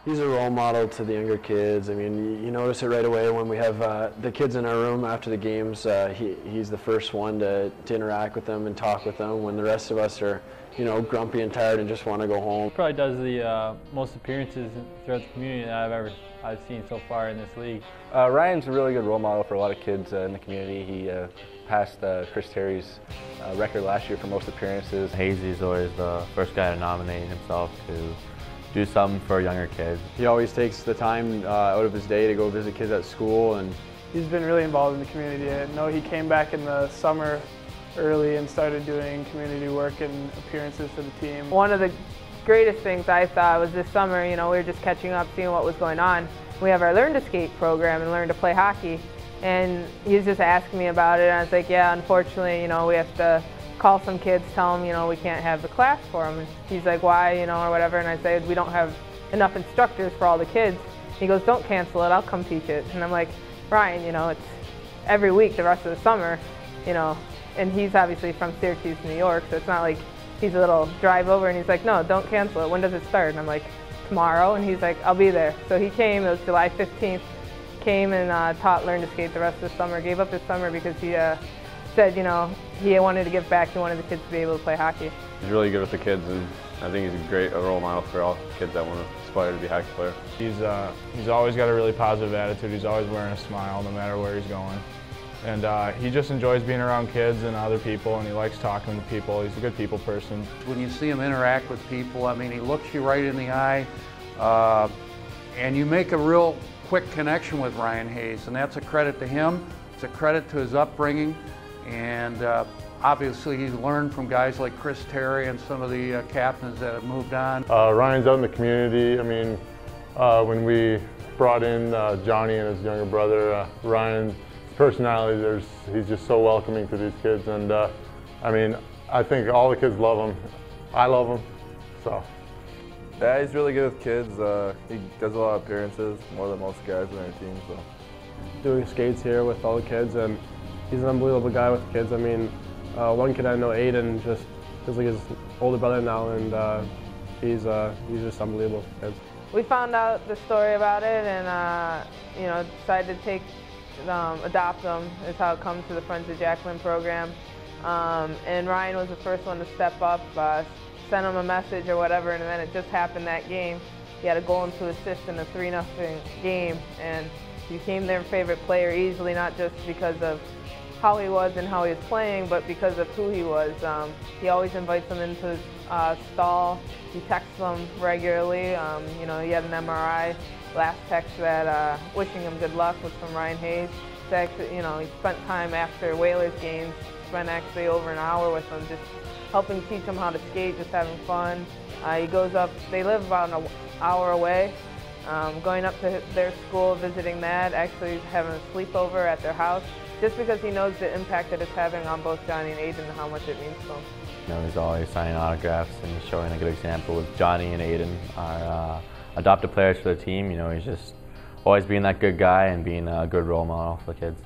He's a role model to the younger kids. I mean, you notice it right away when we have the kids in our room after the games. He's the first one to interact with them and talk with them when the rest of us are, grumpy and tired and just want to go home. He probably does the most appearances throughout the community that I've seen so far in this league. Ryan's a really good role model for a lot of kids in the community. He passed Chris Terry's record last year for most appearances. Hazy's always the first guy to nominate himself to do something for younger kids. He always takes the time out of his day to go visit kids at school, and he's been really involved in the community. I know he came back in the summer early and started doing community work and appearances for the team. One of the greatest things I thought was this summer, we were just catching up, seeing what was going on. We have our Learn to Skate program and Learn to Play Hockey, and he was just asking me about it, and I was like, yeah, unfortunately, we have to call some kids, tell them, we can't have the class for them. And he's like, why, or whatever, and I said, we don't have enough instructors for all the kids. He goes, don't cancel it, I'll come teach it. And I'm like, Ryan, it's every week the rest of the summer, and he's obviously from Syracuse, New York, so it's not like he's a little drive over, and he's like, no, don't cancel it, when does it start? And I'm like, tomorrow, and he's like, I'll be there. So he came, it was July 15th, came and taught Learn to Skate the rest of the summer, gave up his summer because he said, he wanted to give back, he wanted the kids to be able to play hockey. he's really good with the kids, and I think he's a great role model for all kids that want to aspire to be a hockey player. He's always got a really positive attitude. He's always wearing a smile no matter where he's going. And he just enjoys being around kids and other people, and he likes talking to people. He's a good people person. When you see him interact with people, I mean, he looks you right in the eye, and you make a real quick connection with Ryan Hayes, and that's a credit to him. It's a credit to his upbringing, and obviously he's learned from guys like Chris Terry and some of the captains that have moved on. Ryan's out in the community. I mean, when we brought in Johnny and his younger brother, Ryan's personality, he's just so welcoming to these kids, and I mean, I think all the kids love him. I love him, so. Yeah, he's really good with kids. He does a lot of appearances, more than most guys on our team. So, doing skates here with all the kids, and he's an unbelievable guy with the kids. I mean, one kid I know, Aiden, just feels like his older brother now, and he's just unbelievable with kids. We found out the story about it, and decided to adopt them. Is how it comes to the Friends of Jacqueline program. And Ryan was the first one to step up, send him a message or whatever, and then it just happened that game. He had a goal and 2 assists in a 3-0 game, and he became their favorite player easily, not just because of how he was and how he was playing, but because of who he was. He always invites them into his stall. He texts them regularly. He had an MRI. Last text that wishing him good luck was from Ryan Hayes. So actually, he spent time after Whalers games, spent actually over an hour with them, just helping teach them how to skate, just having fun. He goes up, they live about an hour away, going up to their school, visiting that, actually having a sleepover at their house, just because he knows the impact that it's having on both Johnny and Aiden and how much it means to him. He's always signing autographs and showing a good example with Johnny and Aiden, our adopted players for the team. He's just always being that good guy and being a good role model for the kids.